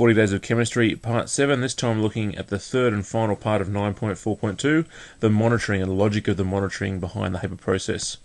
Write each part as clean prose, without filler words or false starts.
40 Days of Chemistry, Part 7, this time looking at the third and final part of 9.4.2, the monitoring and logic of the monitoring behind the Haber process.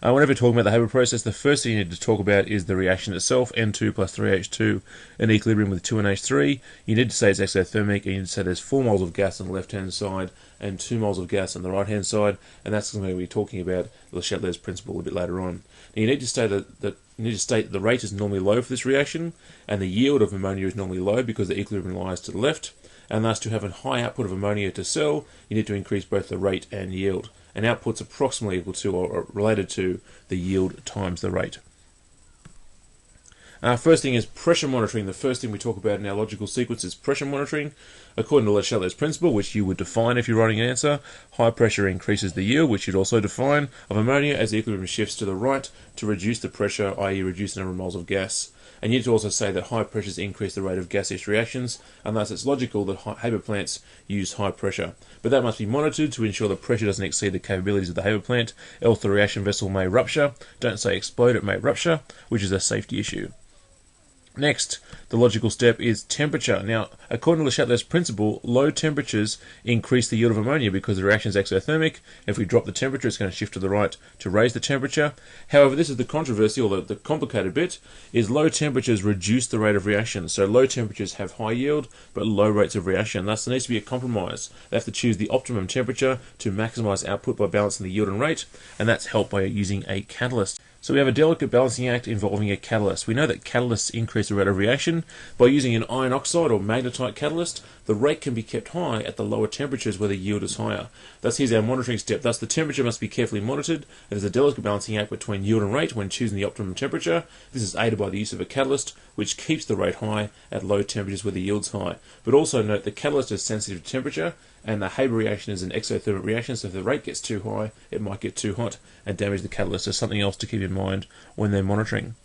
Whenever talking about the Haber process, the first thing you need to talk about is the reaction itself, N2 plus 3H2 in equilibrium with 2NH3. You need to say it's exothermic, and you need to say there's 4 moles of gas on the left-hand side and 2 moles of gas on the right-hand side, and that's going to be talking about Le Chatelier's principle a bit later on. Now you need to state that the rate is normally low for this reaction, and the yield of ammonia is normally low because the equilibrium lies to the left, and thus to have a high output of ammonia to cell, you need to increase both the rate and yield. And output's approximately equal to or related to the yield times the rate. First thing is pressure monitoring. The first thing we talk about in our logical sequence is pressure monitoring. According to Le Chatelier's principle, which you would define if you're writing an answer, high pressure increases the yield, which you'd also define, of ammonia as the equilibrium shifts to the right to reduce the pressure, i.e. reduce the number of moles of gas. And you need to also say that high pressures increase the rate of gaseous reactions, and thus it's logical that Haber plants use high pressure. But that must be monitored to ensure the pressure doesn't exceed the capabilities of the Haber plant, else the reaction vessel may rupture. Don't say explode, it may rupture, which is a safety issue. Next, the logical step is temperature. Now, according to Le Chatelier's principle, low temperatures increase the yield of ammonia because the reaction is exothermic. If we drop the temperature, it's going to shift to the right to raise the temperature. However, this is the controversy, or the complicated bit, is low temperatures reduce the rate of reaction. So low temperatures have high yield, but low rates of reaction. Thus, there needs to be a compromise. They have to choose the optimum temperature to maximize output by balancing the yield and rate, and that's helped by using a catalyst. So we have a delicate balancing act involving a catalyst. We know that catalysts increase the rate of reaction. By using an iron oxide or magnetite catalyst, the rate can be kept high at the lower temperatures where the yield is higher. Thus, here's our monitoring step. Thus, the temperature must be carefully monitored. There's a delicate balancing act between yield and rate when choosing the optimum temperature. This is aided by the use of a catalyst, which keeps the rate high at low temperatures where the yield's high. But also note the catalyst is sensitive to temperature, and the Haber reaction is an exothermic reaction, so if the rate gets too high, it might get too hot and damage the catalyst. So something else to keep in mind when they're monitoring.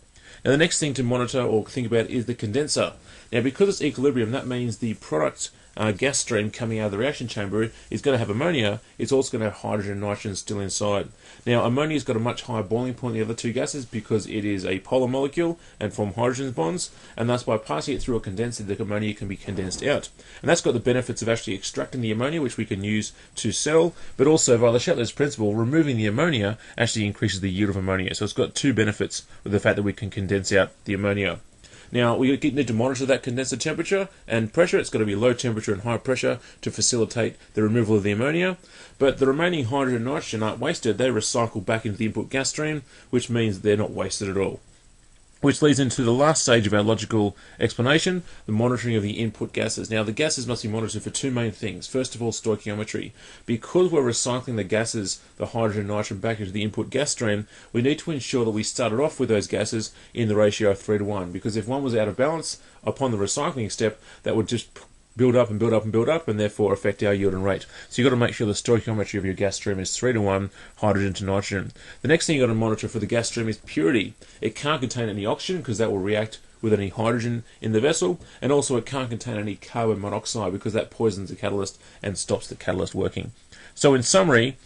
Now the next thing to monitor or think about is the condenser. Now because it's equilibrium, that means the product gas stream coming out of the reaction chamber is going to have ammonia. It's also going to have hydrogen and nitrogen still inside. Now ammonia's got a much higher boiling point than the other two gases because it is a polar molecule and form hydrogen bonds, and thus by passing it through a condenser, the ammonia can be condensed out. And that's got the benefits of actually extracting the ammonia, which we can use to sell, but also via Le Chatelier's principle, removing the ammonia actually increases the yield of ammonia. So it's got two benefits with the fact that we can condense out the ammonia. Now, we need to monitor that condenser temperature and pressure. It's got to be low temperature and high pressure to facilitate the removal of the ammonia. But the remaining hydrogen and nitrogen aren't wasted. They recycle back into the input gas stream, which means they're not wasted at all. Which leads into the last stage of our logical explanation, the monitoring of the input gases. Now, the gases must be monitored for two main things. First of all, stoichiometry. Because we're recycling the gases, the hydrogen and nitrogen, back into the input gas stream, we need to ensure that we started off with those gases in the ratio of 3 to 1. Because if one was out of balance upon the recycling step, that would just build up and build up and build up, and therefore affect our yield and rate. So you've got to make sure the stoichiometry of your gas stream is 3 to 1, hydrogen to nitrogen. The next thing you've got to monitor for the gas stream is purity. It can't contain any oxygen because that will react with any hydrogen in the vessel, and also it can't contain any carbon monoxide because that poisons the catalyst and stops the catalyst working. So in summary,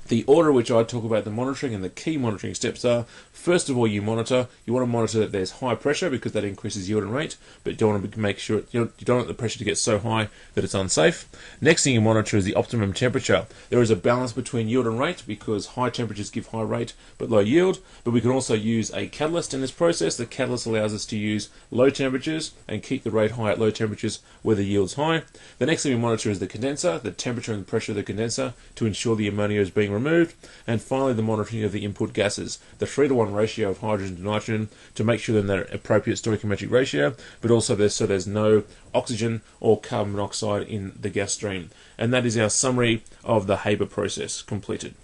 the order in which I talk about the monitoring and the key monitoring steps are, first of all, you want to monitor that there's high pressure because that increases yield and rate, but you don't want to make sure you don't want the pressure to get so high that it's unsafe. Next thing you monitor is the optimum temperature. There is a balance between yield and rate because high temperatures give high rate but low yield, but we can also use a catalyst in this process. The catalyst allows us to use low temperatures and keep the rate high at low temperatures where the yield's high. The next thing we monitor is the condenser, the temperature and pressure of the condenser to ensure the ammonia is being removed, and finally the monitoring of the input gases, the 3 to 1 ratio of hydrogen to nitrogen to make sure they're in an appropriate stoichiometric ratio, but also there's no oxygen or carbon monoxide in the gas stream. And that is our summary of the Haber process completed.